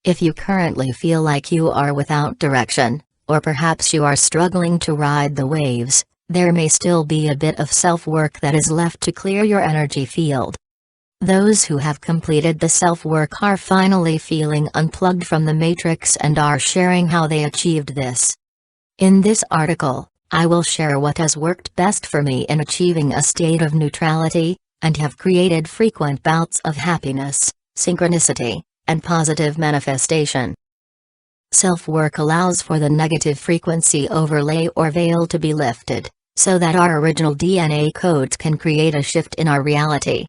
If you currently feel like you are without direction, or perhaps you are struggling to ride the waves, there may still be a bit of self-work that is left to clear your energy field. Those who have completed the self-work are finally feeling unplugged from the matrix and are sharing how they achieved this. In this article, I will share what has worked best for me in achieving a state of neutrality, and have created frequent bouts of happiness, synchronicity, and positive manifestation. Self-work allows for the negative frequency overlay or veil to be lifted, so that our original DNA codes can create a shift in our reality.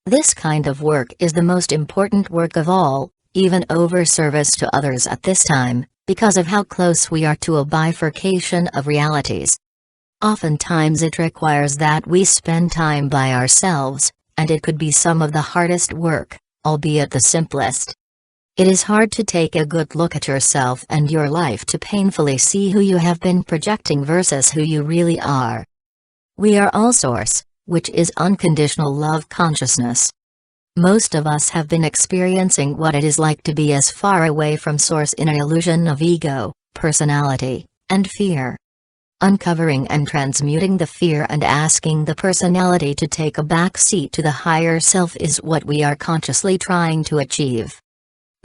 This kind of work is the most important work of all, even over service to others at this time, because of how close we are to a bifurcation of realities. Oftentimes it requires that we spend time by ourselves, and it could be some of the hardest work, albeit the simplest. It is hard to take a good look at yourself and your life to painfully see who you have been projecting versus who you really are. We are all Source, which is unconditional love consciousness. Most of us have been experiencing what it is like to be as far away from Source in an illusion of ego, personality, and fear. Uncovering and transmuting the fear and asking the personality to take a back seat to the higher self is what we are consciously trying to achieve.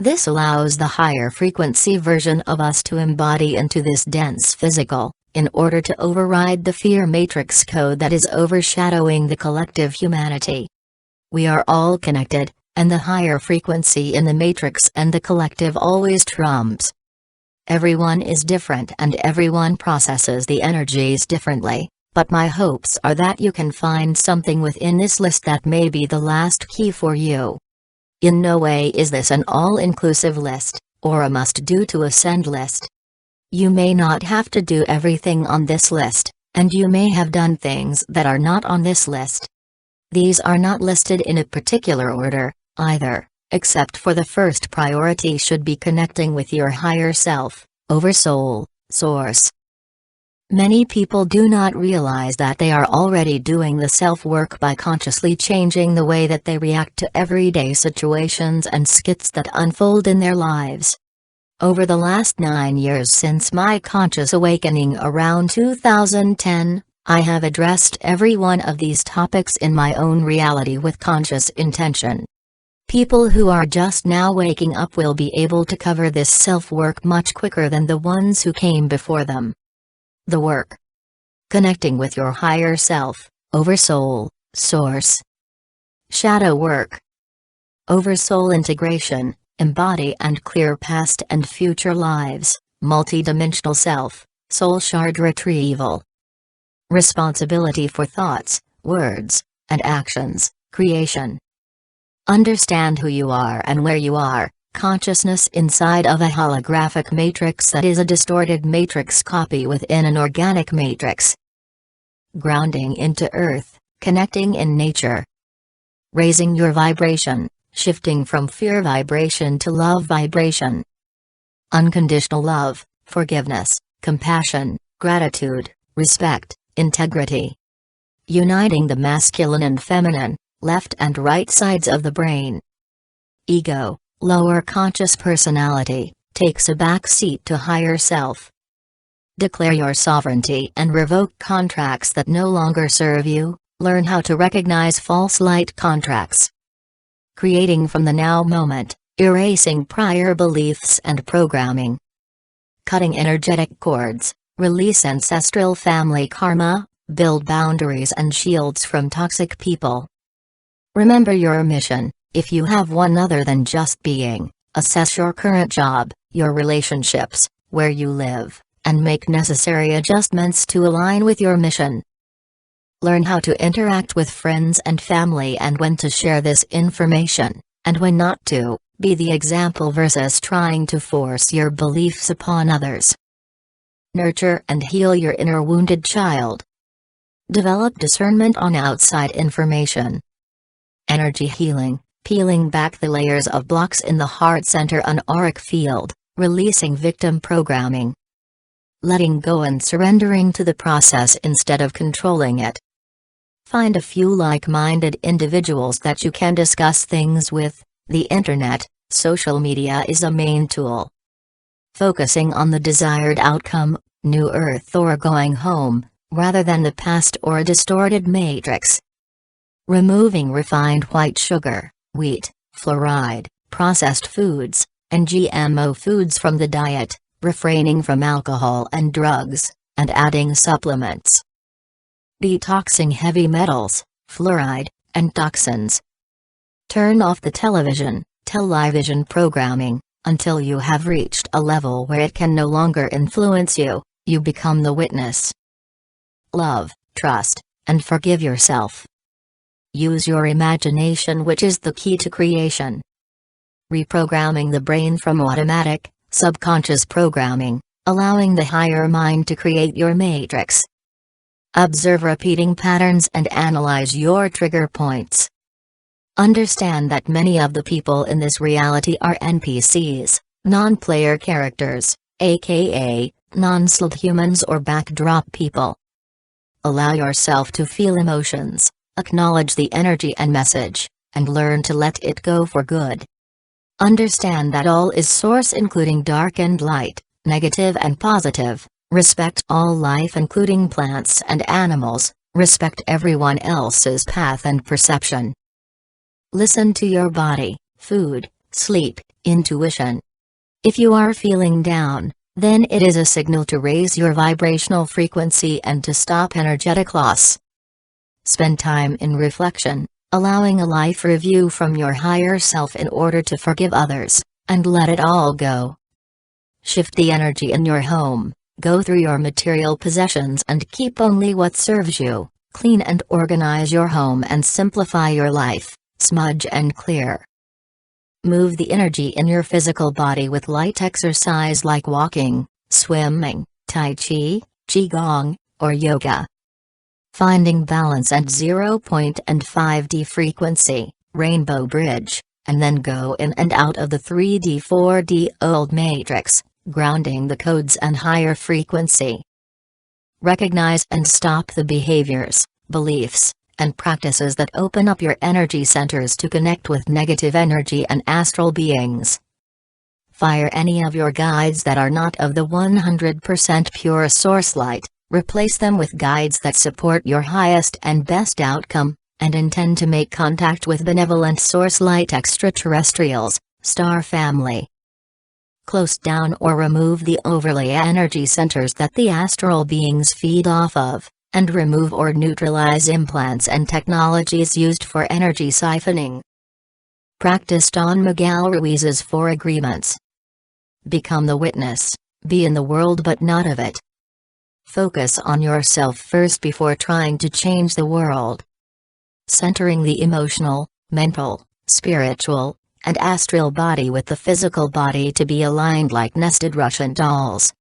This allows the higher frequency version of us to embody into this dense physical, in order to override the fear matrix code that is overshadowing the collective humanity. We are all connected, and the higher frequency in the matrix and the collective always trumps. Everyone is different and everyone processes the energies differently, but my hopes are that you can find something within this list that may be the last key for you. In no way is this an all-inclusive list, or a must-do to ascend list. You may not have to do everything on this list, and you may have done things that are not on this list. These are not listed in a particular order, either, except for the first priority should be connecting with your higher self, Oversoul, Source. Many people do not realize that they are already doing the self-work by consciously changing the way that they react to everyday situations and skits that unfold in their lives. Over the last 9 years since my conscious awakening around 2010, I have addressed every one of these topics in my own reality with conscious intention. People who are just now waking up will be able to cover this self-work much quicker than the ones who came before them. The work. Connecting with your higher self, Oversoul, Source. Shadow work. Oversoul integration, embody and clear past and future lives, multidimensional self, soul shard retrieval. Responsibility for thoughts, words, and actions, creation. Understand who you are and where you are, consciousness inside of a holographic matrix that is a distorted matrix copy within an organic matrix. Grounding into earth, connecting in nature. Raising your vibration, shifting from fear vibration to love vibration. Unconditional love, forgiveness, compassion, gratitude, respect, integrity. Uniting the masculine and feminine, left and right sides of the brain. Ego, lower conscious personality, takes a back seat to higher self. Declare your sovereignty and revoke contracts that no longer serve you. Learn how to recognize false light contracts. Creating from the now moment, erasing prior beliefs and programming. Cutting energetic cords, release ancestral family karma, build boundaries and shields from toxic people. Remember your mission, if you have one other than just being. Assess your current job, your relationships, where you live, and make necessary adjustments to align with your mission. Learn how to interact with friends and family and when to share this information, and when not to. Be the example versus trying to force your beliefs upon others. Nurture and heal your inner wounded child. Develop discernment on outside information. Energy healing, peeling back the layers of blocks in the heart center and auric field, releasing victim programming. Letting go and surrendering to the process instead of controlling it. Find a few like-minded individuals that you can discuss things with. The internet, Social media is a main tool. Focusing on the desired outcome, new earth or going home, rather than the past or a distorted matrix. Removing refined white sugar, wheat, fluoride, processed foods, and GMO foods from the diet, refraining from alcohol and drugs, and adding supplements. Detoxing heavy metals, fluoride, and toxins. Turn off the television programming, until you have reached a level where it can no longer influence you, you become the witness. Love, trust, and forgive yourself. Use your imagination, which is the key to creation. Reprogramming the brain from automatic, subconscious programming, allowing the higher mind to create your matrix. Observe repeating patterns and analyze your trigger points. Understand that many of the people in this reality are NPCs, non-player characters, aka, non-sled humans or backdrop people. Allow yourself to feel emotions, acknowledge the energy and message, and learn to let it go for good. Understand that all is source, including dark and light, negative and positive. Respect all life, including plants and animals. Respect everyone else's path and perception. Listen to your body, food, sleep, intuition. If you are feeling down, then it is a signal to raise your vibrational frequency and to stop energetic loss. Spend time in reflection, allowing a life review from your higher self in order to forgive others, and let it all go. Shift the energy in your home, go through your material possessions and keep only what serves you, clean and organize your home and simplify your life, smudge and clear. Move the energy in your physical body with light exercise like walking, swimming, tai chi, qigong, or yoga. Finding balance at 0.5 and 5D frequency, rainbow bridge, and then go in and out of the 3D 4D old matrix, grounding the codes and higher frequency. Recognize and stop the behaviors, beliefs, and practices that open up your energy centers to connect with negative energy and astral beings. Fire any of your guides that are not of the 100% pure source light, replace them with guides that support your highest and best outcome, and intend to make contact with benevolent source light extraterrestrials, star family. Close down or remove the overlay energy centers that the astral beings feed off of, and remove or neutralize implants and technologies used for energy siphoning. Practice Don Miguel Ruiz's 4 agreements. Become the witness, be in the world but not of it. Focus on yourself first before trying to change the world. Centering the emotional, mental, spiritual, and astral body with the physical body to be aligned like nested Russian dolls.